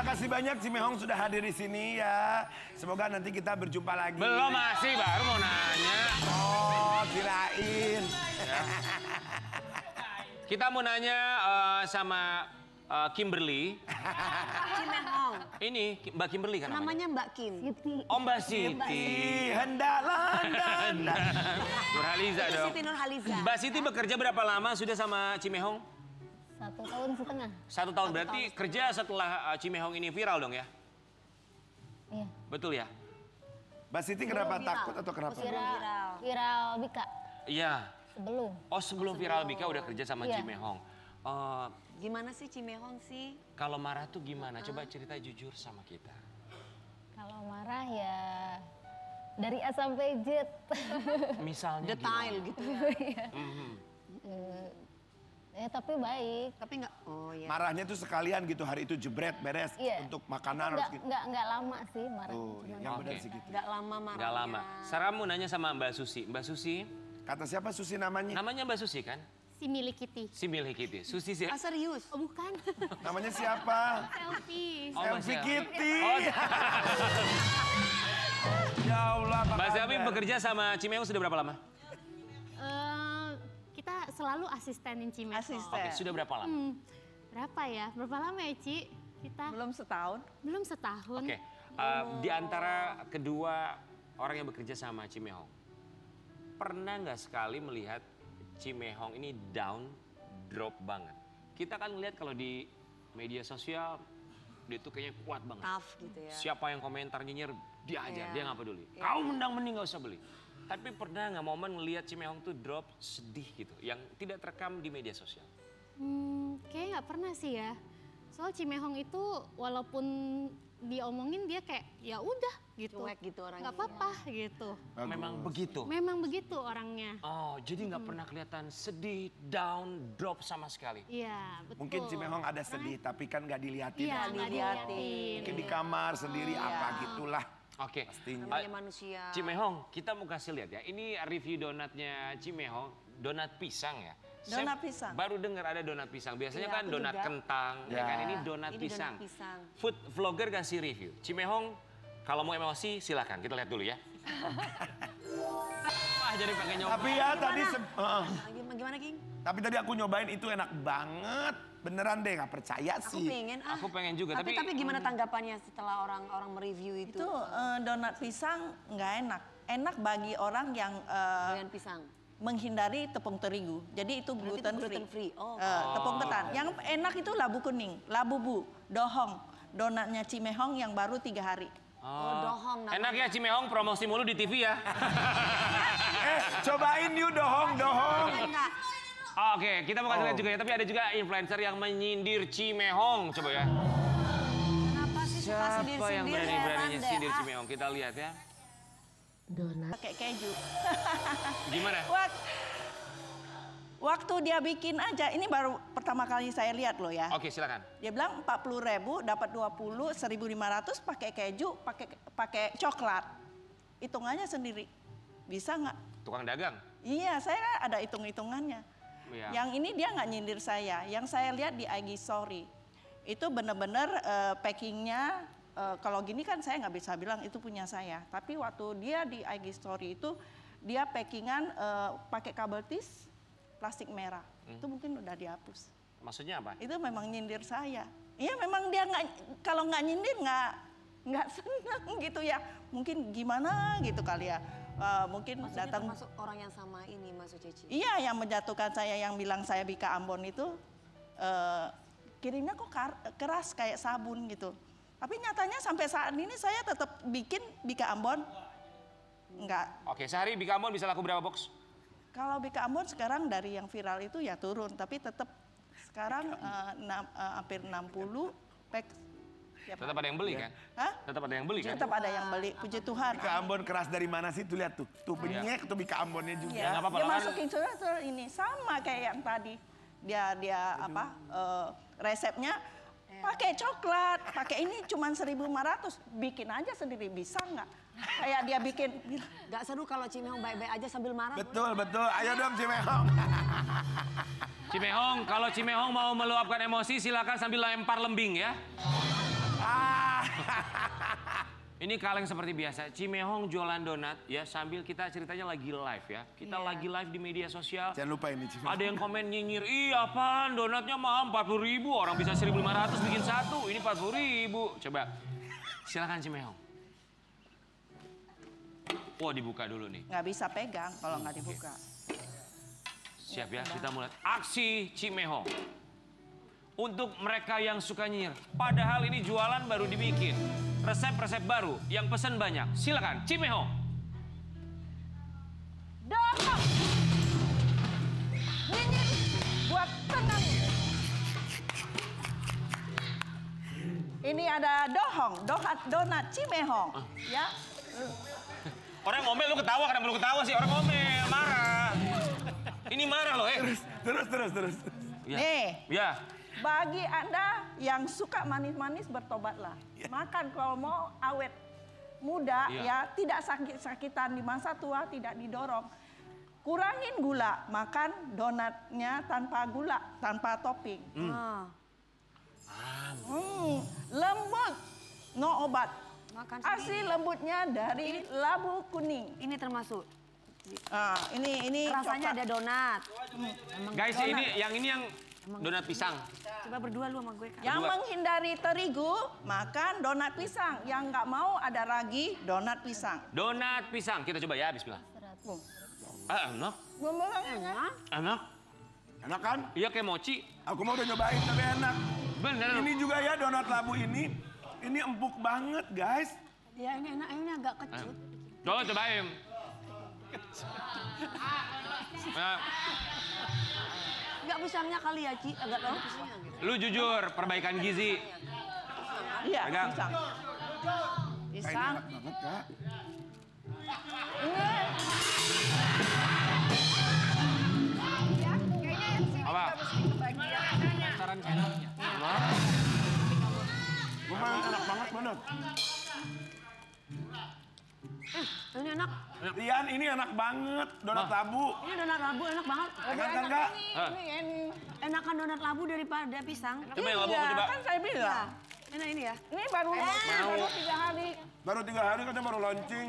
terima kasih banyak Cimehong sudah hadir di sini ya. Semoga nanti kita berjumpa lagi. Belum, masih baru mau nanya. Oh, kirain. Ya. Kita mau nanya sama Kimberly. Cimehong. Ini Mbak Kimberly kan Namanya Mbak Kim. Oh, Mbak Siti. Hendaklah. Nurhaliza dong. Siti Nurhaliza. Mbak Siti bekerja berapa lama sudah sama Cimehong? 1 tahun setengah. 1 tahun, berarti kerja setelah Cimehong ini viral dong ya? Iya. Betul ya? Mbak Siti kenapa takut atau kenapa? Viral Bika. Iya. Sebelum. Oh, sebelum viral Bika udah kerja sama Iya. Cimehong. Gimana sih Cimehong sih? Kalau marah tuh gimana? Coba cerita jujur sama kita. Kalau marah ya dari A sampai Z. Misalnya Detail gimana? gitu ya. Ya tapi baik. Tapi nggak, oh ya. Marahnya tuh sekalian gitu, hari itu jebret beres Iya. untuk makanan harus gitu. Enggak lama sih marah. Oh, yang benar Oke. sih gitu. Nggak lama marahnya. Gak lama. Sarah mau nanya sama Mbak Susi. Mbak Susi, Kata siapa Susi namanya? namanya Mbak Susi kan? Si milik Kitty. Si Milih Kitty. Susi sih. Ah, serius? Oh bukan. Namanya siapa? Selfie. Oh, Mbak Selfie Selfie. Kitty. Oh, Ya Allah, apa Mbak Selfie kabar? bekerja sama Cimehong sudah berapa lama? Kita selalu asistenin Cimehong. Asisten. Oke, sudah berapa lama? Berapa ya? Berapa lama ya Ci? Kita Belum setahun. belum setahun. Oke, di antara kedua orang yang bekerja sama Cimehong, pernah nggak sekali melihat Cimehong ini down, drop banget? Kita kan ngelihat kalau di media sosial, dia tuh kayaknya kuat banget. Tough gitu ya. Siapa yang komentar nyinyir, dia aja, Iya. dia nggak peduli. Iya. Kau mendang mending nggak usah beli. Tapi pernah nggak momen ngelihat Cimehong tuh drop sedih gitu, yang tidak terekam di media sosial? Kayaknya nggak pernah sih ya. Soal Cimehong itu walaupun diomongin dia kayak ya udah gitu. Cuek gitu orangnya. Nggak apa-apa gitu. Memang begitu. Memang begitu orangnya. Oh, jadi nggak pernah kelihatan sedih, down, drop sama sekali. Iya, betul. Mungkin Cimehong ada sedih, tapi kan nggak dilihatin. Iya, nggak dilihatin. Mungkin di kamar sendiri apa gitulah. Oke, Namanya manusia. Cimehong, kita mau kasih lihat ya. Ini review donatnya Cimehong, donat pisang ya. Donat Saya pisang. baru dengar ada donat pisang. Biasanya Iya, kan aku donat juga. kentang, ya kan? Ini donat Ini pisang. donat pisang. Food vlogger kasih review. Cimehong, kalau mau emosi silakan. Kita lihat dulu ya. Wah, jadi pakai nyoba. Tapi ya tadi, Gimana, King? tapi tadi aku nyobain itu enak banget. Beneran deh, nggak percaya Aku sih. pengen. Aku pengen juga, Tapi gimana tanggapannya setelah orang-orang mereview itu? Itu donat pisang nggak enak. Enak bagi orang yang Dengan pisang. menghindari tepung terigu. Jadi itu Berarti gluten itu free. gluten free. Oh. Tepung ketan. Yang enak itu labu kuning, labu bu, dohong. Donatnya Cimehong yang baru 3 hari. Oh, dohong namanya. Enak ya Cimehong, promosi mulu di TV ya. Cobain yuk dohong. Enggak. Oke, kita mau kasih lihat juga ya. Tapi ada juga influencer yang menyindir Cimehong. Coba ya. Kenapa sih suka Siapa yang sindir-sindir? berani-beraninya Heran deh, sindir ah. Cimehong? Kita lihat ya. Pakai keju. Gimana? Waktu dia bikin aja, ini baru pertama kali saya lihat loh ya. Oke, silakan. Dia bilang 40.000 dapat 20, 1.500 pakai keju, pakai coklat. Hitungannya sendiri. Bisa nggak? Tukang dagang. Iya, saya ada hitung-hitungannya. Iya. Yang ini dia nggak nyindir saya. Yang saya lihat di IG Story. Itu bener-bener packingnya, kalau gini kan saya nggak bisa bilang itu punya saya. Tapi waktu dia di IG Story itu, dia packingan pakai kabel tis, plastik merah. Itu mungkin udah dihapus. Maksudnya apa? Itu memang nyindir saya. Iya memang dia nggak, kalau nggak nyindir nggak senang gitu ya. Mungkin gimana gitu kali ya. Mungkin Maksudnya datang. termasuk orang yang sama ini, Mas Ceci. Iya, yang menjatuhkan saya, yang bilang saya Bika Ambon itu kirimnya kok keras kayak sabun gitu. Tapi nyatanya sampai saat ini saya tetap bikin Bika Ambon. Enggak. Oke, sehari Bika Ambon bisa laku berapa box? Kalau Bika Ambon sekarang dari yang viral itu ya turun, tapi tetap sekarang hampir 60 pack. Tetap ada yang beli kan? Hah? Tetap ada yang beli kan? Tetap ada yang beli, puji Tuhan. Bika Ambon keras dari mana sih? Tuh lihat tuh. Tuh benyek tuh Bika Ambonnya juga. Iya, nggak apa-apa dia lah, kan? masukin surat ini sama kayak yang tadi. Dia apa resepnya pakai coklat, pakai ini cuma 1.500, bikin aja sendiri bisa nggak? Kayak dia bikin. Gak seru kalau Cimehong baik-baik aja sambil marah. Betul. Ayo dong Cimehong. Cimehong, kalau Cimehong mau meluapkan emosi silakan sambil lempar lembing ya. Ini kaleng seperti biasa. Cimehong jualan donat ya sambil kita ceritanya lagi live ya. Kita lagi live di media sosial. Jangan lupa ini Cimehong. Ada yang komen nyinyir, ih apaan donatnya mahal 40.000, orang bisa 1.500 bikin satu, ini 40.000. Coba, silakan Cimehong. Wah dibuka dulu nih. Nggak bisa pegang kalau nggak dibuka. Siap ya, kita mulai aksi Cimehong. Untuk mereka yang suka nyinyir, padahal ini jualan baru dibikin. Resep-resep baru yang pesan banyak. Silakan Cimehong. Dohong. Nyinyir buat tenang. Ini ada dohong, donat Cimehong. Ya. Orang ngomel lu ketawa, kenapa lu ketawa sih? Orang ngomel, marah. Ini marah loh, Terus. Ya. Nih. Ya. Bagi Anda yang suka manis-manis, bertobatlah. Makan kalau mau awet muda, ya tidak sakit-sakitan di masa tua, tidak didorong. Kurangin gula, makan donatnya tanpa gula, tanpa topping. Lembut, no obat. Makan Asli lembutnya dari labu kuning. Ini termasuk. Ini Rasanya ada donat. Guys, ini yang donat pisang. Coba berdua lu sama gue kan. Yang menghindari terigu, makan donat pisang. Yang nggak mau ada ragi, donat pisang. Donat pisang, kita coba ya, bismillah. Enak. Enak. Enak. Enak kan? Iya kayak mochi. Aku mau udah nyobain tapi enak. Bener. Ini juga ya donat labu ini empuk banget guys. Ya ini enak, ini agak kecut. Cobain. Enggak pisangnya kali ya, Ci. Agak tahu pisangnya gitu. Lu jujur, perbaikan gizi. Iya, Pegang. pisang. Pisang. Enak banget kak. Apa? Memang enak banget bener. Ini enak. Rian ini enak banget donat labu. Ini donat labu enak banget. Enak kan kak? Enakan donat labu daripada pisang. Coba yang labu, Iya, coba. kan saya bilang. Enak ini ya. Ini baru 3 hari. Baru 3 hari katanya baru launching.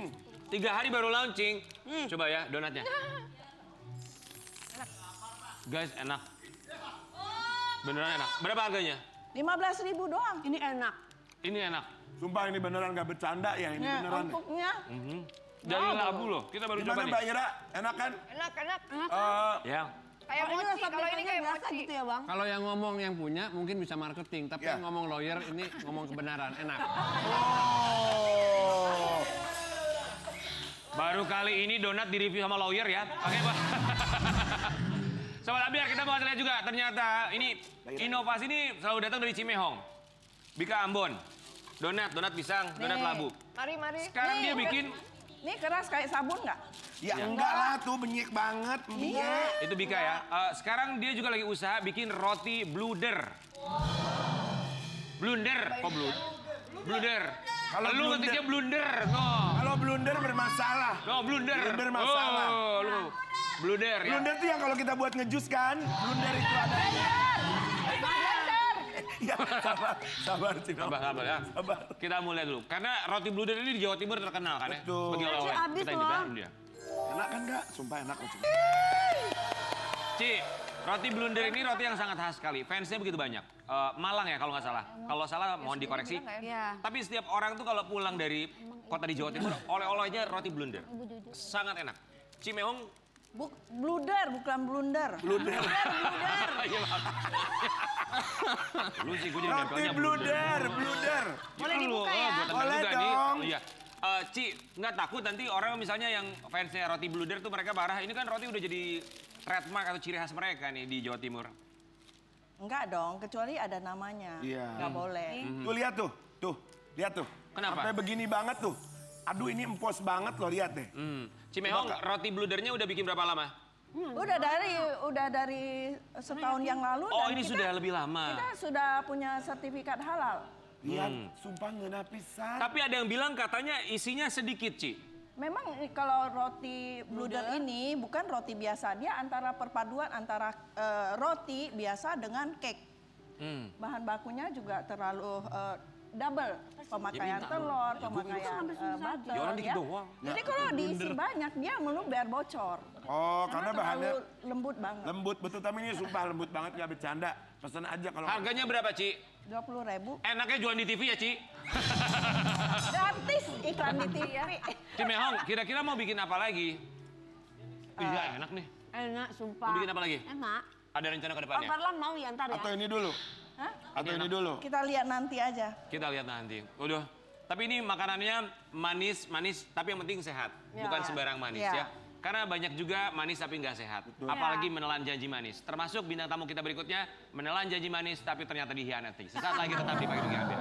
3 hari baru launching. Coba ya donatnya. Guys, enak. Beneran enak. Berapa harganya? 15.000 doang. Ini enak. Ini enak. Sumpah ini beneran gak bercanda ya ini Nah, beneran. empuknya. Dari labu loh. Kita baru coba Gimana nih. Mbak Ira? Enak kan? Enak. Ya. Kayak Ini mochi, rasa kalau ini pisangnya kayak biasa mochi. gitu ya, Bang? Kalau yang ngomong yang punya mungkin bisa marketing, tapi Ya. yang ngomong lawyer ini ngomong kebenaran, enak. Oh. Baru kali ini donat direview sama lawyer ya. Oke, Pak. Sobat Abiar, kita mau lihat juga. Ternyata ini inovasi ini selalu datang dari Cimehong. Bika Ambon. Donat pisang, donat Nih. labu. Mari. Sekarang dia bikin, Ini keras kayak sabun nggak? Ya enggak lah tuh benyek banget. Iya. itu Bika ya. Sekarang dia juga lagi usaha bikin roti bluder. Blunder, kok bluder? Kalau Lu blunder- ketiknya blunder, no. Kalau blunder bermasalah. No, blunder. Blunder masalah. Oh, lu. Bluder ya. Blunder tuh yang kalau kita buat ngejus kan. Blunder itu ada. Ya, sabar Cimehong. Sabar ya. Sabar. Kita mulai dulu. Karena roti bluder ini di Jawa Timur terkenal kan ya. Betul. Sebagai oleh-oleh. Habis Kita loh. intikan dia. Enak kan kak? Sumpah enak loh. Ci, roti blunder ini roti yang sangat khas sekali. Fansnya begitu banyak. Malang ya kalau nggak salah. Kalau salah mohon dikoreksi. Iya. Tapi setiap orang tuh kalau pulang dari kota di Jawa Timur, oleh-olehnya roti blunder. Sangat enak. Cimehong. Blunder, bukan blunder. Blunder. Iya, maaf. Lu sih gue jadi Roti nempelnya blunder. Boleh dibuka ya? Buat temen Boleh juga nih. dong. Iya. Ci, nggak takut nanti orang misalnya yang fansnya roti blunder tuh mereka marah. Ini kan roti udah jadi trademark atau ciri khas mereka nih di Jawa Timur. Enggak dong, kecuali ada namanya. Iya. Nggak boleh. Tuh lihat tuh. Lihat tuh. Kenapa? Sampai begini banget tuh. Aduh ini empos banget loh lihat deh. Cimehong, roti bludernya udah bikin berapa lama? Udah dari setahun yang lalu. Oh, dan ini kita- sudah lebih lama. Kita sudah punya sertifikat halal. Lihat, sumpah ngena pisan. Tapi ada yang bilang katanya isinya sedikit, Ci. Memang kalau roti bluder ini bukan roti biasa. Dia antara perpaduan antara roti biasa dengan cake. Bahan bakunya juga terlalu double. Pemakaian telur, pemakaian butter. Ya orang dikit ya. doang. Jadi kalau diisi banyak, dia meluber bocor. Oh, karena bahannya terlalu lembut banget. lembut betul. Tapi ini sumpah lembut banget, nggak bercanda. Pesan aja kalau Harganya berapa, Ci? 20.000. Enaknya jualan di TV ya, Ci? Gratis iklan di TV. Cimehong, kira-kira mau bikin apa lagi? Iya, enak nih. Enak, Mau sumpah. bikin apa lagi? Enak. Ada rencana ke Bang depannya? Parlan mau ya ntar ya? atau ini dulu. Hah? Atau ini dulu. Kita lihat nanti aja. Kita lihat nanti. Udah. Tapi ini makanannya manis, tapi yang penting sehat. Ya. Bukan sembarang manis Ya. ya. Karena banyak juga manis tapi nggak sehat. Apalagi menelan janji manis. Termasuk bintang tamu kita berikutnya menelan janji manis tapi ternyata dihianati. Sesaat lagi tetap di Pagi Dengan Anda.